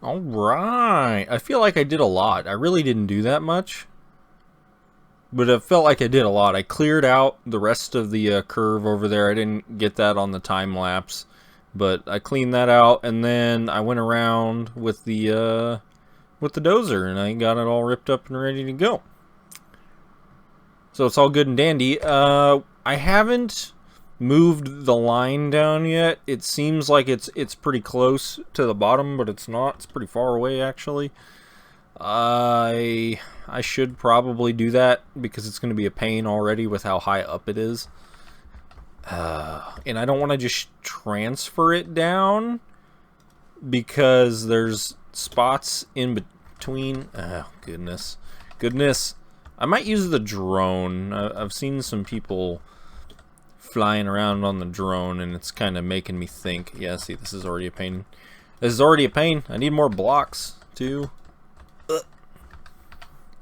Alright. I feel like I did a lot. I really didn't do that much. But it felt like I did a lot. I cleared out the rest of the curve over there. I didn't get that on the time lapse. But I cleaned that out, and then I went around with the dozer, and I got it all ripped up and ready to go. So it's all good and dandy. I haven't moved the line down yet. It seems like it's pretty close to the bottom, but it's not. It's pretty far away, actually. I should probably do that because it's going to be a pain already with how high up it is. And I don't want to just transfer it down because there's spots in between. Oh, goodness. Goodness. I might use the drone. I've seen some people flying around on the drone, and it's kind of making me think. Yeah, see, this is already a pain. This is already a pain. I need more blocks, too.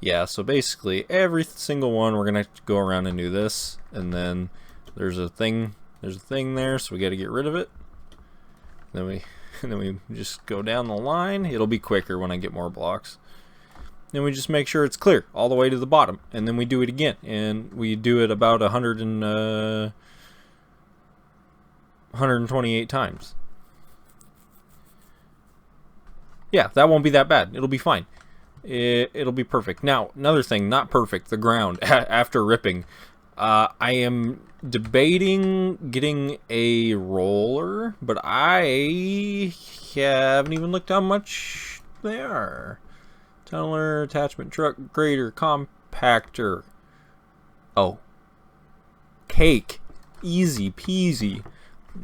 Yeah, so basically, every single one, we're going to go around and do this, and then there's a thing there, so we got to get rid of it. Then we just go down the line. It'll be quicker when I get more blocks. Then we just make sure it's clear all the way to the bottom, and then we do it again, and we do it about 128 times. Yeah, that won't be that bad. It'll be fine. It'll be perfect. Now, another thing, not perfect, the ground after ripping. I am debating getting a roller, but I haven't even looked how much they are. Tunneler, attachment truck, grader, compactor. Oh. Cake. Easy peasy.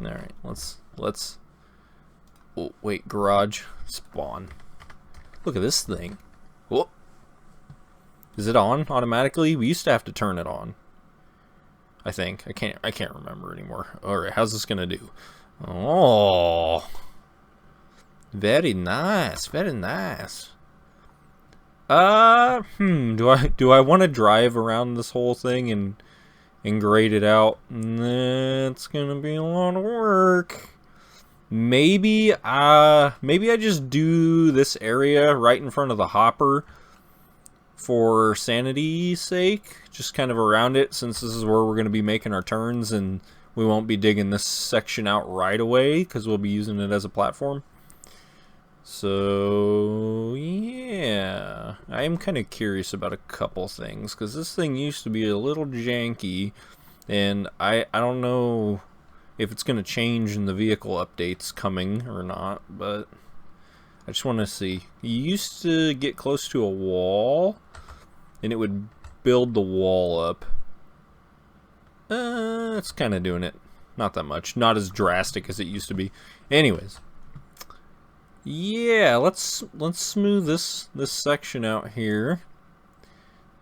Alright, let's... Oh, wait, garage. Spawn. Look at this thing. Whoa. Is it on automatically? We used to have to turn it on. I think. I can't remember anymore. Alright, how's this gonna do? Oh. Very nice. Very nice. Do I want to drive around this whole thing and grade it out? It's gonna be a lot of work. Maybe I just do this area right in front of the hopper for sanity's sake, just kind of around it, since this is where we're going to be making our turns, and we won't be digging this section out right away because we'll be using it as a platform. So yeah, I am kind of curious about a couple things because this thing used to be a little janky, and I don't know if it's going to change in the vehicle updates coming or not, but I just want to see. You used to get close to a wall, and it would build the wall up. It's kind of doing it. Not that much. Not as drastic as it used to be. Anyways. Yeah, let's smooth this section out here.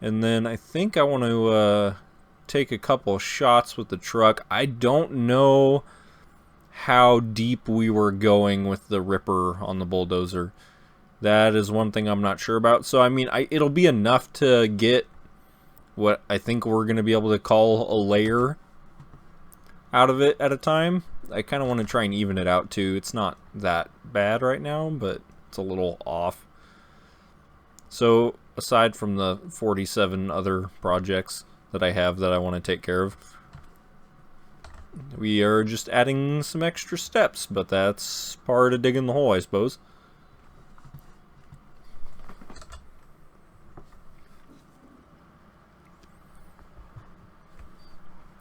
And then I think I want to take a couple shots with the truck. I don't know how deep we were going with the ripper on the bulldozer. That is one thing I'm not sure about. So I mean, it'll be enough to get what I think we're going to be able to call a layer out of it at a time. I kind of want to try and even it out too. It's not that bad right now, but it's a little off. So aside from the 47 other projects that I have that I want to take care of, we are just adding some extra steps, but that's part of digging the hole, I suppose.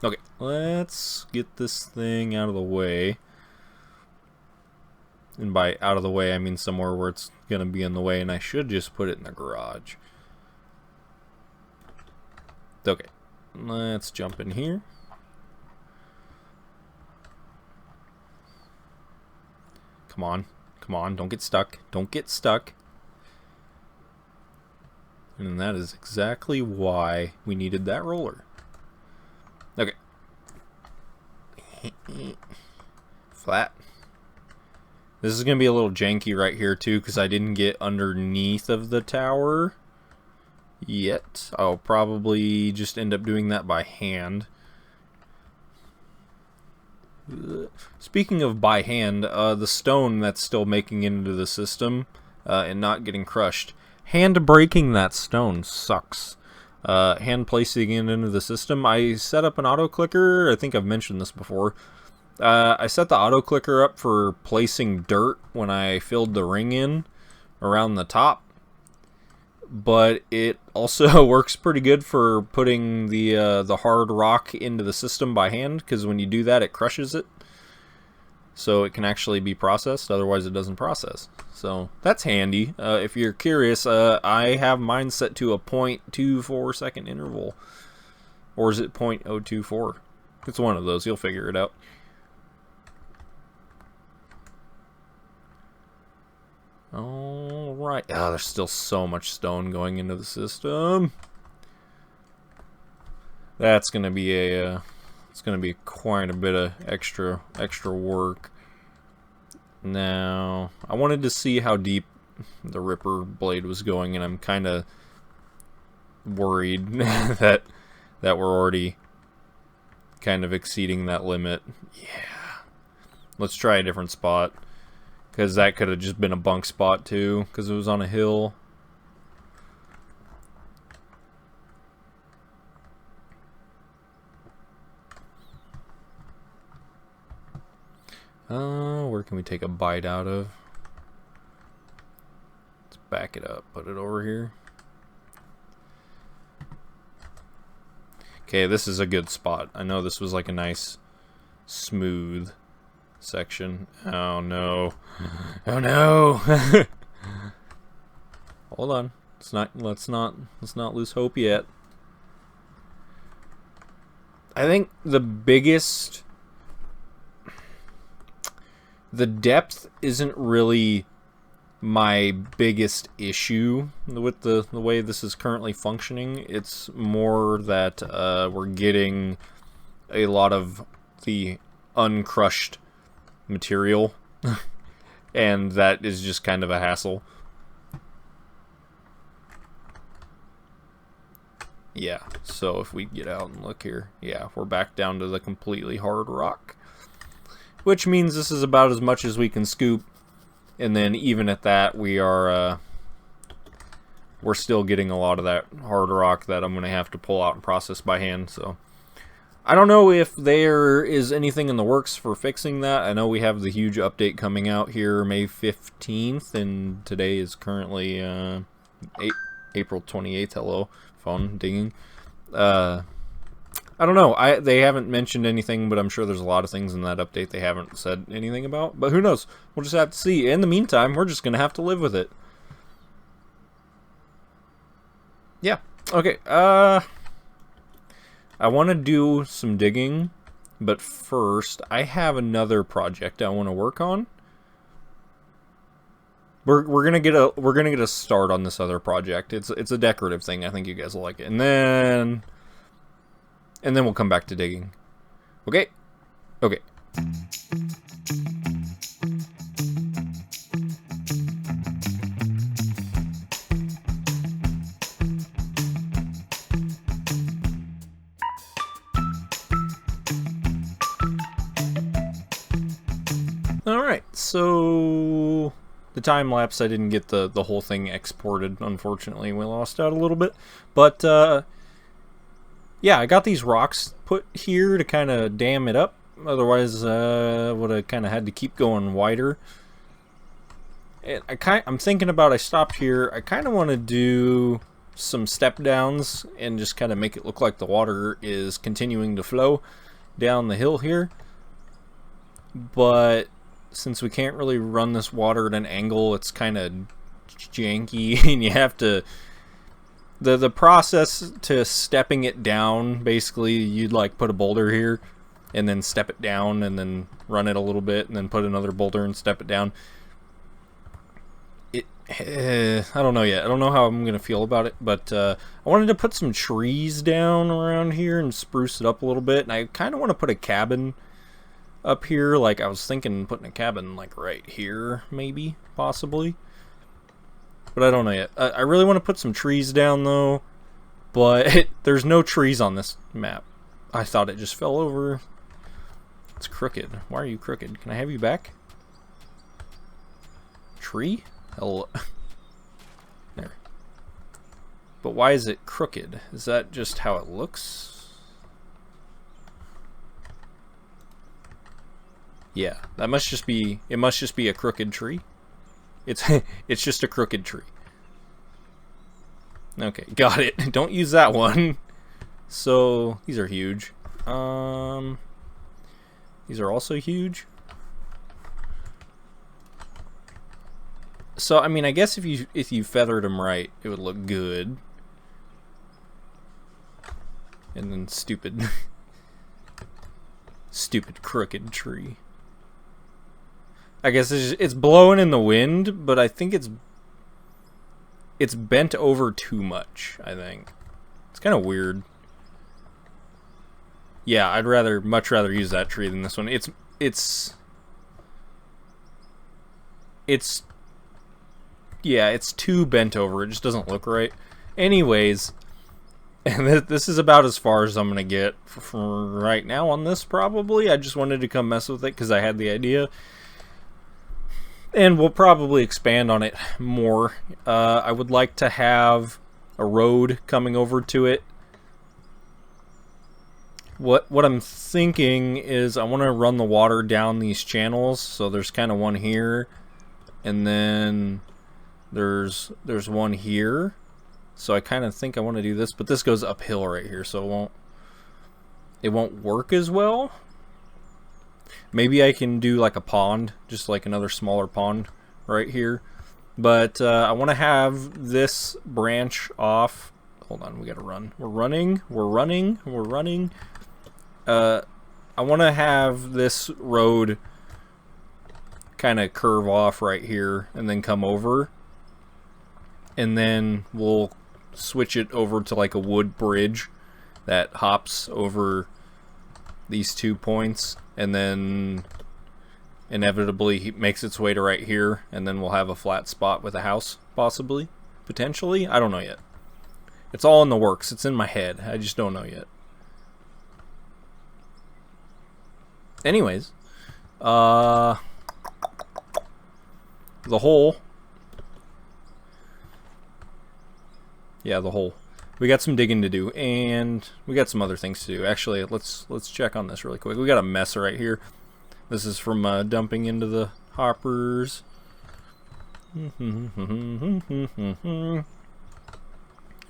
Okay, let's get this thing out of the way. And by out of the way, I mean somewhere where it's going to be in the way, and I should just put it in the garage. Okay, let's jump in here. Come on, come on, don't get stuck. Don't get stuck. And that is exactly why we needed that roller. Okay. Flat. This is going to be a little janky right here too, because I didn't get underneath of the tower yet. I'll probably just end up doing that by hand. Speaking of by hand, the stone that's still making it into the system and not getting crushed. Hand breaking that stone sucks. Hand placing it into the system. I set up an auto clicker. I think I've mentioned this before. I set the auto clicker up for placing dirt when I filled the ring in around the top, but it also works pretty good for putting the hard rock into the system by hand, because when you do that, it crushes it, so it can actually be processed. Otherwise, it doesn't process. So that's handy. If you're curious, I have mine set to a 0.24 second interval, or is it 0.024? It's one of those. You'll figure it out. Alright. Oh, there's still so much stone going into the system. That's gonna be a it's gonna be quite a bit of extra work. Now, I wanted to see how deep the Ripper blade was going, and I'm kind of worried that we're already kind of exceeding that limit. Yeah. Let's try a different spot, because that could have just been a bunk spot too, because it was on a hill. Where can we take a bite out of? Let's back it up, put it over here. Okay, this is a good spot. I know this was like a nice, smooth section. Oh no. Oh no. Hold on. Let's not lose hope yet. I think the depth isn't really my biggest issue with the way this is currently functioning. It's more that we're getting a lot of the uncrushed material and that is just kind of a hassle. Yeah, so if we get out and look here, yeah, we're back down to the completely hard rock, which means this is about as much as we can scoop, and then even at that we're still getting a lot of that hard rock that I'm gonna have to pull out and process by hand. So I don't know if there is anything in the works for fixing that. I know we have the huge update coming out here May 15th, and today is currently April 28th. Hello, phone dinging. I don't know. They haven't mentioned anything, but I'm sure there's a lot of things in that update they haven't said anything about. But who knows? We'll just have to see. In the meantime, we're just going to have to live with it. Yeah. Okay. I want to do some digging, but first, I have another project I want to work on. We're gonna get a start on this other project. It's a decorative thing. I think you guys will like it, and then we'll come back to digging. Okay. Okay. All right. So the time lapse, I didn't get the whole thing exported. Unfortunately, we lost out a little bit, but yeah, I got these rocks put here to kind of dam it up. Otherwise, would have kind of had to keep going wider. And I'm thinking about, I stopped here. I kind of want to do some step downs and just kind of make it look like the water is continuing to flow down the hill here. But since we can't really run this water at an angle, it's kind of janky, and you have to... The process to stepping it down, basically, you'd like put a boulder here, and then step it down, and then run it a little bit, and then put another boulder and step it down. I don't know yet. I don't know how I'm going to feel about it, but I wanted to put some trees down around here and spruce it up a little bit, and I kind of want to put a cabin up here. Like, I was thinking putting a cabin, like, right here, maybe, possibly. But I don't know yet. I really want to put some trees down, though. But there's no trees on this map. I thought it just fell over. It's crooked. Why are you crooked? Can I have you back? Tree? Hello. There. But why is it crooked? Is that just how it looks? Yeah, that must just be, it must just be a crooked tree. It's it's just a crooked tree. Okay, got it. Don't use that one. So, these are huge. These are also huge. So, I mean, I guess if you feathered them right, it would look good. And then stupid stupid crooked tree. I guess it's blowing in the wind, but I think it's bent over too much, I think. It's kind of weird. Yeah, I'd much rather use that tree than this one. Yeah, it's too bent over. It just doesn't look right. Anyways, and this is about as far as I'm going to get for right now on this, probably. I just wanted to come mess with it because I had the idea. And we'll probably expand on it more. I would like to have a road coming over to it. What I'm thinking is I want to run the water down these channels. So there's kind of one here, and then there's one here. So I kind of think I want to do this, but this goes uphill right here, so it won't work as well. Maybe I can do like a pond, just like another smaller pond right here. But I want to have this branch off. Hold on, we gotta run. We're running. I want to have this road kind of curve off right here and then come over. And then we'll switch it over to like a wood bridge that hops over these 2 points, and then inevitably makes its way to right here, and then we'll have a flat spot with a house, possibly, potentially. I don't know yet. It's all in the works. It's in my head. I just don't know yet. Anyways, the hole. Yeah, the hole. We got some digging to do, and we got some other things to do. Actually, let's check on this really quick. We got a mess right here. This is from dumping into the hoppers. How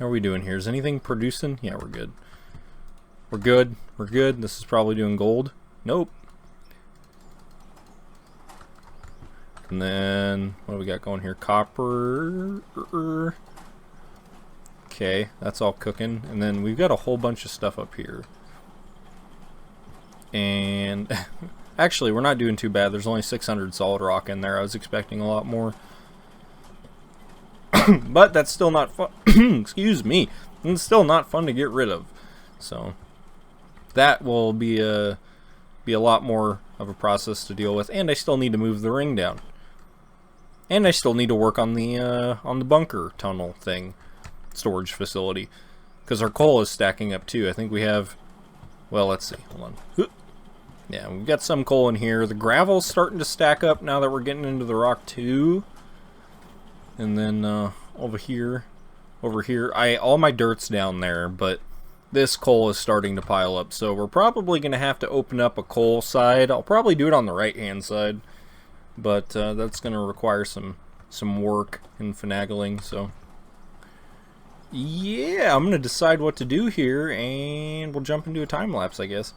are we doing here? Is anything producing? Yeah, we're good. We're good. We're good. This is probably doing gold. Nope. And then, what do we got going here? Copper. Okay, that's all cooking. And then we've got a whole bunch of stuff up here. And actually, we're not doing too bad. There's only 600 solid rock in there. I was expecting a lot more. But that's still not fun. Excuse me. It's still not fun to get rid of. So that will be a lot more of a process to deal with. And I still need to move the ring down. And I still need to work on the bunker tunnel thing. Storage facility, because our coal is stacking up too. I think we have, well, let's see, hold on. Yeah, we've got some coal in here. The gravel's starting to stack up now that we're getting into the rock too. And then over here, all my dirt's down there, but this coal is starting to pile up, so we're probably gonna have to open up a coal side. I'll probably do it on the right hand side, but that's gonna require some work and finagling. So yeah, I'm gonna decide what to do here, and we'll jump into a time lapse, I guess.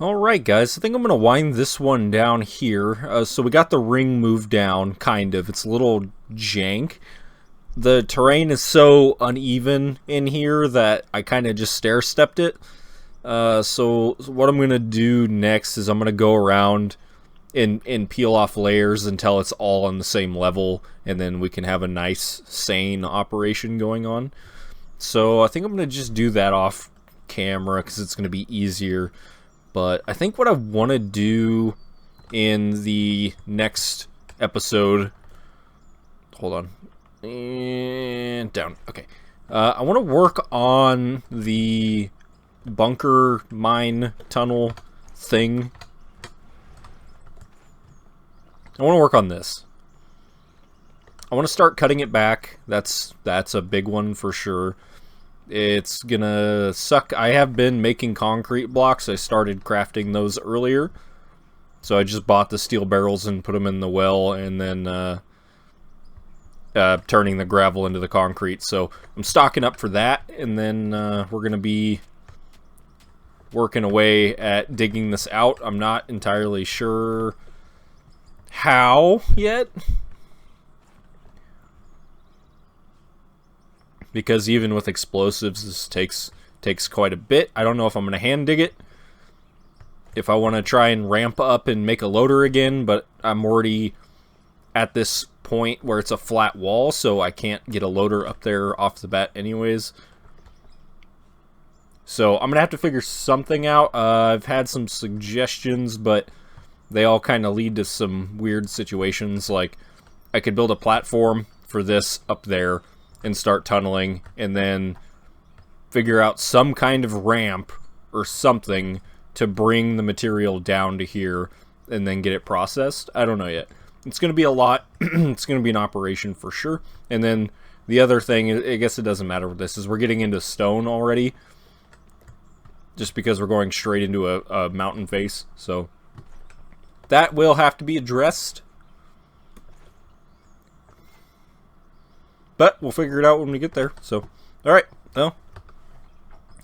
Alright guys, I think I'm going to wind this one down here. So we got the ring moved down, kind of. It's a little jank. the terrain is so uneven in here that I kind of just stair-stepped it. So what I'm going to do next is I'm going to go around and peel off layers until it's all on the same level, and then we can have a nice, sane operation going on. So I think I'm going to just do that off camera because it's going to be easier. But I think what I want to do in the next episode... Hold on. And down. Okay. I want to work on the bunker mine tunnel thing. I want to work on this. I want to start cutting it back. That's a big one for sure. It's gonna suck. I have been making concrete blocks. I started crafting those earlier. So I just bought the steel barrels and put them in the well, and then turning the gravel into the concrete. So I'm stocking up for that, and then we're gonna be working away at digging this out. I'm not entirely sure how yet, because even with explosives this takes quite a bit. I don't know if I'm gonna hand dig it, if I want to try and ramp up and make a loader again, but I'm already at this point where it's a flat wall, so I can't get a loader up there off the bat anyways. So I'm gonna have to figure something out. I've had some suggestions, but they all kind of lead to some weird situations. Like, I could build a platform for this up there and start tunneling, and then figure out some kind of ramp or something to bring the material down to here and then get it processed. I don't know yet. It's going to be a lot. It's going to be an operation for sure. And then the other thing, I guess it doesn't matter with this, is we're getting into stone already, just because we're going straight into a mountain face. So that will have to be addressed. But we'll figure it out when we get there. So, alright. Well,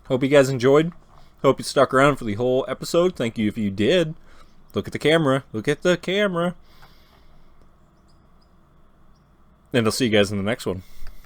hope you guys enjoyed. Hope you stuck around for the whole episode. Thank you if you did. Look at the camera. Look at the camera. And I'll see you guys in the next one.